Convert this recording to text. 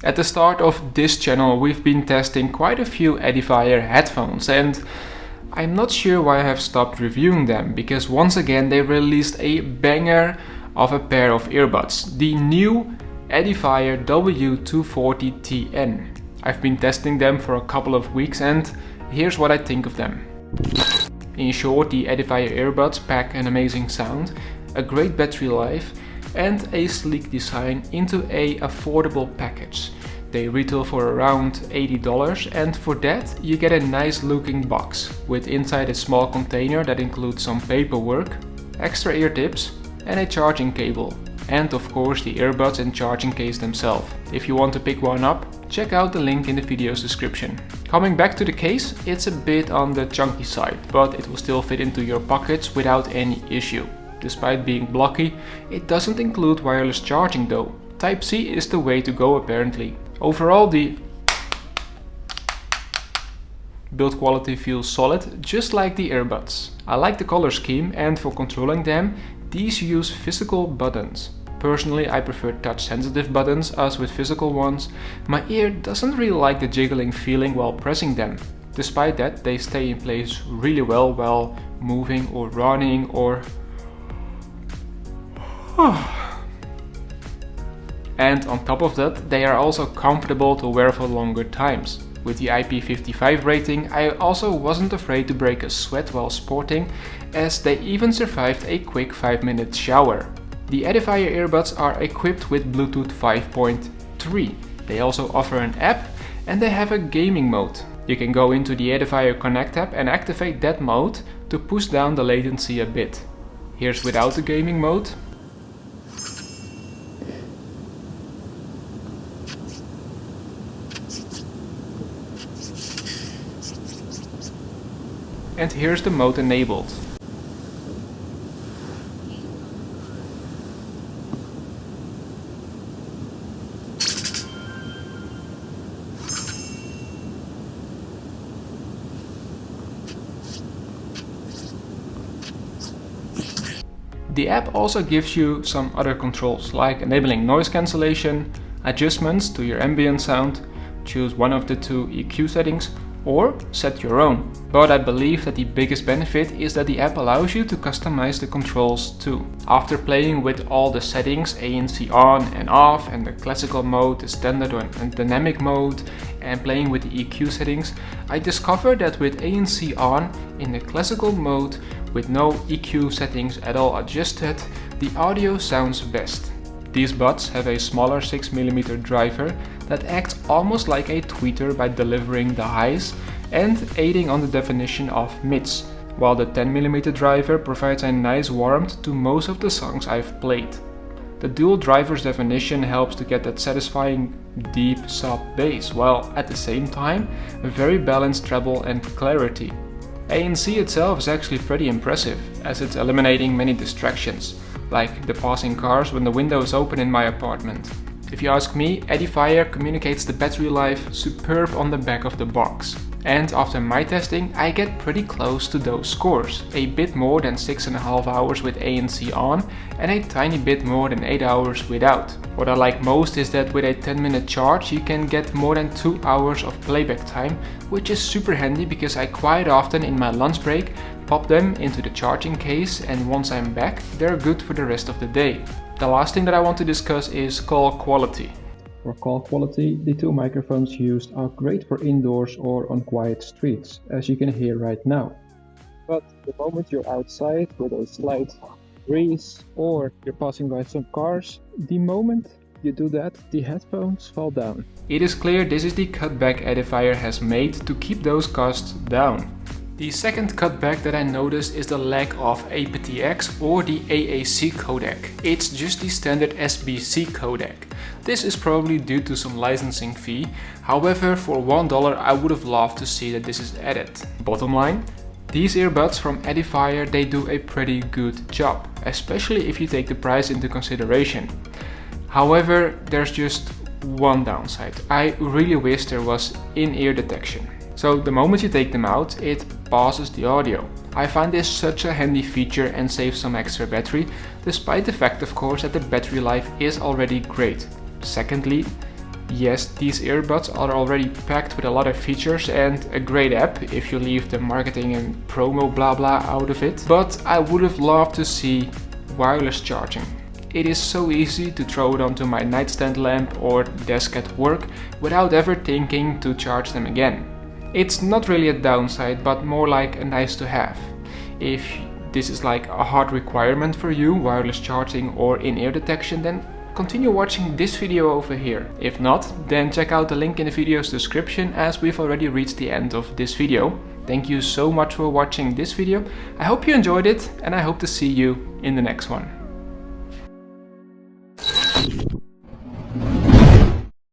At the start of this channel we've been testing quite a few Edifier headphones, and I'm not sure why I have stopped reviewing them, because once again they released a banger of a pair of earbuds, the new Edifier W240TN. I've been testing them for a couple of weeks and here's what I think of them. In short, the Edifier earbuds pack an amazing sound, a great battery life and a sleek design into a affordable package. They retail for around $80 and for that you get a nice looking box with inside a small container that includes some paperwork, extra ear tips and a charging cable. And of course the earbuds and charging case themselves. If you want to pick one up, check out the link in the video's description. Coming back to the case, it's a bit on the chunky side, but it will still fit into your pockets without any issue. Despite being blocky, it doesn't include wireless charging though. Type-C is the way to go apparently. Overall, the build quality feels solid, just like the earbuds. I like the color scheme, and for controlling them, these use physical buttons. Personally, I prefer touch-sensitive buttons as with physical ones. My ear doesn't really like the jiggling feeling while pressing them. Despite that, they stay in place really well while moving or running or... And on top of that, they are also comfortable to wear for longer times. With the IP55 rating, I also wasn't afraid to break a sweat while sporting, as they even survived a quick 5-minute shower. The Edifier earbuds are equipped with Bluetooth 5.3. They also offer an app and they have a gaming mode. You can go into the Edifier Connect app and activate that mode to push down the latency a bit. Here's without the gaming mode. And here's the mode enabled. The app also gives you some other controls, like enabling noise cancellation, adjustments to your ambient sound, choose one of the 2 EQ settings, or set your own. But I believe that the biggest benefit is that the app allows you to customize the controls too. After playing with all the settings, ANC on and off, and the classical mode, the standard and dynamic mode, and playing with the EQ settings, I discovered that with ANC on in the classical mode, with no EQ settings at all adjusted, the audio sounds best. These buds have a smaller 6mm driver that acts almost like a tweeter by delivering the highs and aiding on the definition of mids, while the 10mm driver provides a nice warmth to most of the songs I've played. The dual driver's definition helps to get that satisfying deep sub bass, while at the same time a very balanced treble and clarity. ANC itself is actually pretty impressive, as it's eliminating many distractions, like the passing cars when the window is open in my apartment. If you ask me, Edifier communicates the battery life superb on the back of the box. And after my testing, I get pretty close to those scores, a bit more than 6.5 hours with ANC on and a tiny bit more than 8 hours without. What I like most is that with a 10-minute charge you can get more than 2 hours of playback time, which is super handy because I quite often in my lunch break pop them into the charging case, and once I'm back they're good for the rest of the day. The last thing that I want to discuss is call quality. For call quality, the 2 microphones used are great for indoors or on quiet streets, as you can hear right now. But the moment you're outside with a slight breeze or you're passing by some cars, the moment you do that, the headphones fall down. It is clear this is the cutback Edifier has made to keep those costs down. The second cutback that I noticed is the lack of aptX or the AAC codec. It's just the standard SBC codec. This is probably due to some licensing fee, however for $1 I would have loved to see that this is added. Bottom line, these earbuds from Edifier, they do a pretty good job, especially if you take the price into consideration. However, there's just one downside. I really wish there was in-ear detection. So the moment you take them out, it pauses the audio. I find this such a handy feature and saves some extra battery, despite the fact of course that the battery life is already great. Secondly, Yes, these earbuds are already packed with a lot of features and a great app if you leave the marketing and promo blah blah out of it, but I would have loved to see wireless charging. It is so easy to throw it onto my nightstand lamp or desk at work without ever thinking to charge them again. It's not really a downside, but more like a nice to have. If this is like a hard requirement for you, wireless charging or in-ear detection, then continue watching this video over here. If not, then check out the link in the video's description, as we've already reached the end of this video. Thank you so much for watching this video. I hope you enjoyed it, and I hope to see you in the next one.